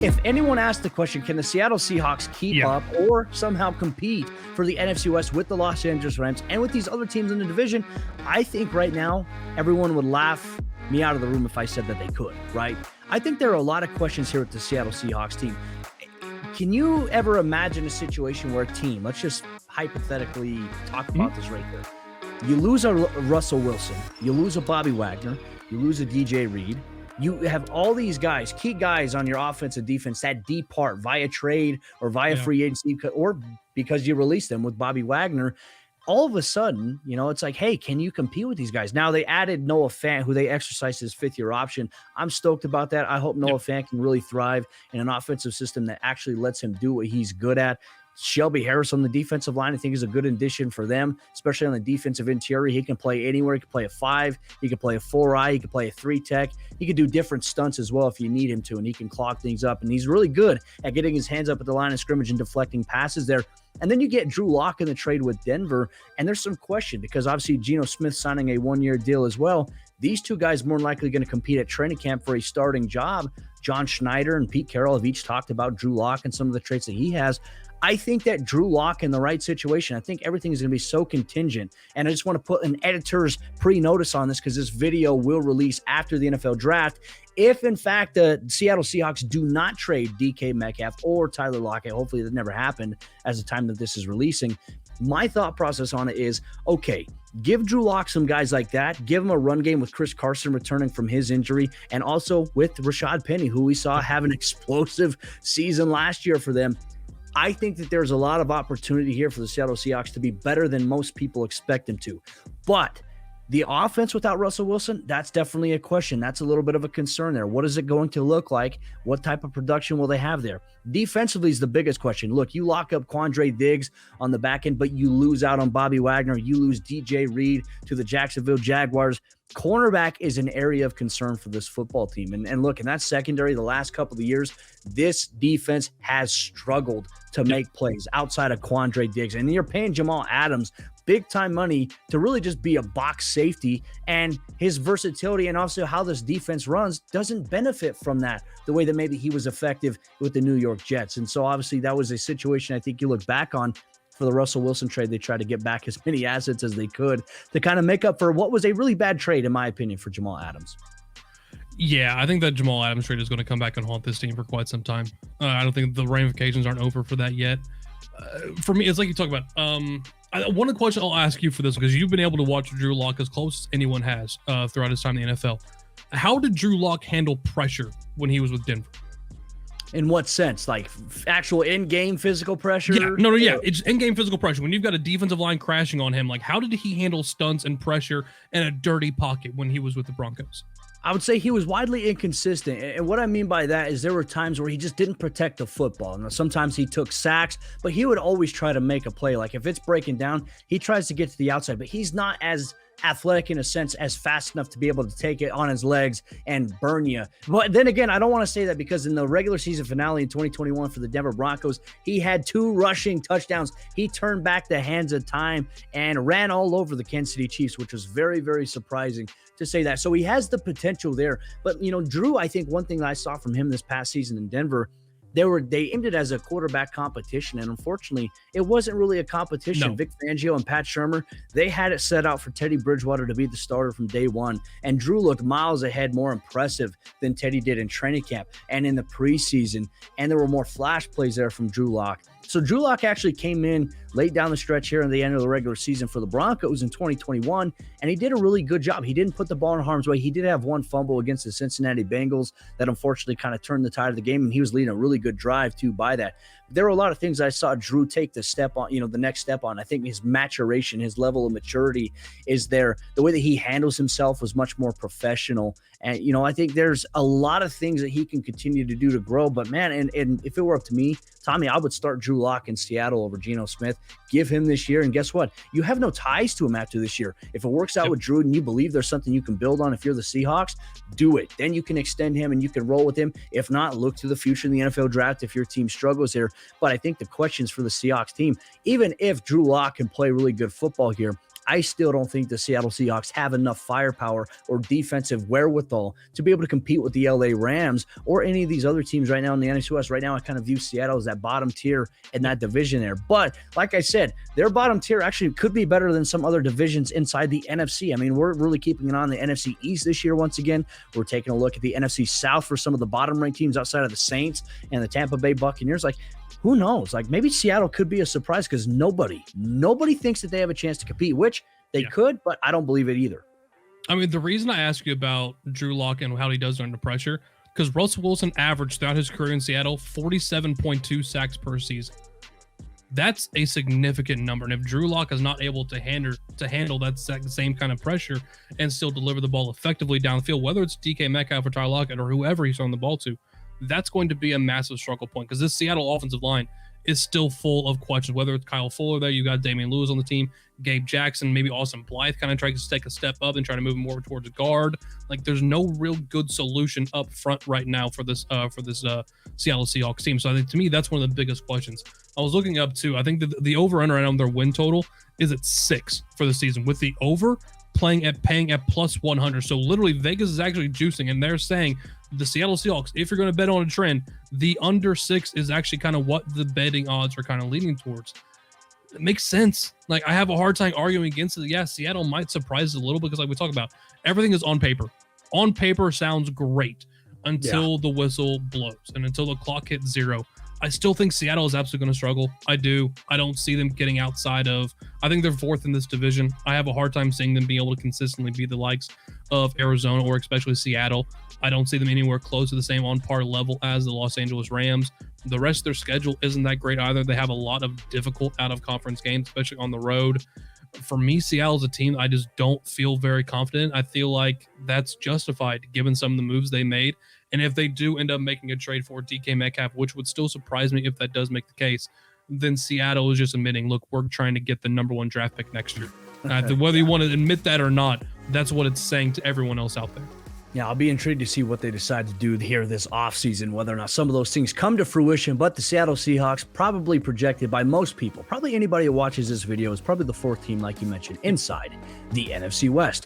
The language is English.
If anyone asked the question, can the Seattle Seahawks keep up or somehow compete for the NFC West with the Los Angeles Rams and with these other teams in the division, I think right now everyone would laugh me out of the room if I said that they could, right? I think there are a lot of questions here with the Seattle Seahawks team. Can you ever imagine a situation where a team, let's just hypothetically talk about this right here. You lose a Russell Wilson, you lose a Bobby Wagner, you lose a DJ Reed. You have all these guys, key guys on your offense and defense that depart via trade or via free agency or because you release them with Bobby Wagner. All of a sudden, it's like, hey, can you compete with these guys? Now they added Noah Fant, who they exercised his fifth-year option. I'm stoked about that. I hope Noah Fant can really thrive in an offensive system that actually lets him do what he's good at. Shelby Harris on the defensive line, I think, is a good addition for them, especially on the defensive interior. He can play anywhere. He can play a 5. He can play a 4-eye. He can play a 3-tech. He can do different stunts as well if you need him to, and he can clog things up. And he's really good at getting his hands up at the line of scrimmage and deflecting passes there. And then you get Drew Lock in the trade with Denver, and there's some question because obviously Geno Smith signing a 1-year deal as well. These two guys more than likely going to compete at training camp for a starting job. John Schneider and Pete Carroll have each talked about Drew Lock and some of the traits that he has. I think that Drew Lock in the right situation, I think everything is going to be so contingent. And I just want to put an editor's pre-notice on this because this video will release after the NFL draft. If, in fact, the Seattle Seahawks do not trade DK Metcalf or Tyler Lockett, hopefully that never happened as the time that this is releasing, my thought process on it is, okay, give Drew Lock some guys like that. Give him a run game with Chris Carson returning from his injury and also with Rashad Penny, who we saw have an explosive season last year for them. I think that there's a lot of opportunity here for the Seattle Seahawks to be better than most people expect them to. But the offense without Russell Wilson, that's definitely a question. That's a little bit of a concern there. What is it going to look like? What type of production will they have there? Defensively is the biggest question. Look, you lock up Quandre Diggs on the back end, but you lose out on Bobby Wagner. You lose DJ Reed to the Jacksonville Jaguars. Cornerback is an area of concern for this football team. And look, in that secondary, the last couple of years, this defense has struggled to make plays outside of Quandre Diggs. And you're paying Jamal Adams big-time money to really just be a box safety. And his versatility and also how this defense runs doesn't benefit from that the way that maybe he was effective with the New York Jets. And so obviously that was a situation I think you look back on for the Russell Wilson trade. They tried to get back as many assets as they could to kind of make up for what was a really bad trade, in my opinion, for Jamal Adams. Yeah, I think that Jamal Adams trade is going to come back and haunt this team for quite some time. I don't think the ramifications aren't over for that yet. For me, it's like you talk about. One of the questions I'll ask you for this, because you've been able to watch Drew Lock as close as anyone has throughout his time in the NFL. How did Drew Lock handle pressure when he was with Denver? In what sense? Like actual in-game physical pressure? Yeah. It's in-game physical pressure. When you've got a defensive line crashing on him, like how did he handle stunts and pressure in a dirty pocket when he was with the Broncos? I would say he was widely inconsistent. And what I mean by that is there were times where he just didn't protect the football. Now, sometimes he took sacks, but he would always try to make a play. Like if it's breaking down, he tries to get to the outside, but he's not as athletic in a sense, as fast enough to be able to take it on his legs and burn you. But then again, I don't want to say that because in the regular season finale in 2021 for the Denver Broncos, he had 2 rushing touchdowns. He turned back the hands of time and ran all over the Kansas City Chiefs, which was very, very surprising to say that. So he has the potential there. But, Drew, I think one thing that I saw from him this past season in Denver, they aimed it as a quarterback competition, and unfortunately, it wasn't really a competition. No. Vic Fangio and Pat Shurmur, they had it set out for Teddy Bridgewater to be the starter from day one, and Drew looked miles ahead, more impressive than Teddy did in training camp and in the preseason, and there were more flash plays there from Drew Lock. So Drew Lock actually came in late down the stretch here in the end of the regular season for the Broncos in 2021, and he did a really good job. He didn't put the ball in harm's way. He did have one fumble against the Cincinnati Bengals that unfortunately kind of turned the tide of the game, and he was leading a really good drive too by that. There were a lot of things I saw Drew take the step on, the next step on. I think his maturation, his level of maturity is there. The way that he handles himself was much more professional. And, I think there's a lot of things that he can continue to do to grow. But, man, and if it were up to me, Tommy, I would start Drew Lock in Seattle over Geno Smith. Give him this year. And guess what? You have no ties to him after this year. If it works out with Drew and you believe there's something you can build on if you're the Seahawks, do it. Then you can extend him and you can roll with him. If not, look to the future in the NFL draft if your team struggles here. But I think the questions for the Seahawks team, even if Drew Lock can play really good football here, I still don't think the Seattle Seahawks have enough firepower or defensive wherewithal to be able to compete with the LA Rams or any of these other teams right now in the NFC West. Right now, I kind of view Seattle as that bottom tier in that division there. But like I said, their bottom tier actually could be better than some other divisions inside the NFC. I mean, we're really keeping an eye on the NFC East this year once again. We're taking a look at the NFC South for some of the bottom-ranked teams outside of the Saints and the Tampa Bay Buccaneers. Like, who knows? Like, maybe Seattle could be a surprise because nobody thinks that they have a chance to compete, which they could, but I don't believe it either. I mean, the reason I ask you about Drew Lock and how he does under pressure, because Russell Wilson averaged throughout his career in Seattle 47.2 sacks per season. That's a significant number. And if Drew Lock is not able to handle that same kind of pressure and still deliver the ball effectively downfield, whether it's DK Metcalf or Tyler Lockett or whoever he's throwing the ball to, that's going to be a massive struggle point because this Seattle offensive line is still full of questions. Whether it's Kyle Fuller there, you got Damian Lewis on the team, Gabe Jackson, maybe Austin Blythe kind of trying to take a step up and try to move more towards guard. Like, there's no real good solution up front right now for this Seattle Seahawks team. So I think, to me, that's one of the biggest questions. I was looking up too. I think the over-under right now on their win total is at 6 for the season, with the over paying at plus 100. So literally Vegas is actually juicing, and they're saying the Seattle Seahawks, if you're going to bet on a trend, the under 6 is actually kind of what the betting odds are kind of leaning towards. It makes sense. Like, I have a hard time arguing against it. Yeah, Seattle might surprise us a little because, like we talk about, everything is on paper. On paper sounds great until the whistle blows and until the clock hits 0. I still think Seattle is absolutely going to struggle. I do. I don't see them getting outside of, I think they're 4th in this division. I have a hard time seeing them being able to consistently be the likes of Arizona or especially Seattle. I don't see them anywhere close to the same on par level as the Los Angeles Rams. The rest of their schedule isn't that great either. They have a lot of difficult out of conference games, especially on the road. For me, Seattle's a team I just don't feel very confident. I feel like that's justified given some of the moves they made. And if they do end up making a trade for DK Metcalf, which would still surprise me if that does make the case, then Seattle is just admitting, look, we're trying to get the number 1 draft pick next year. Whether you want to admit that or not, that's what it's saying to everyone else out there. Yeah, I'll be intrigued to see what they decide to do here this offseason, whether or not some of those things come to fruition. But the Seattle Seahawks, probably projected by most people, probably anybody who watches this video, is probably the 4th team, like you mentioned, inside the NFC West.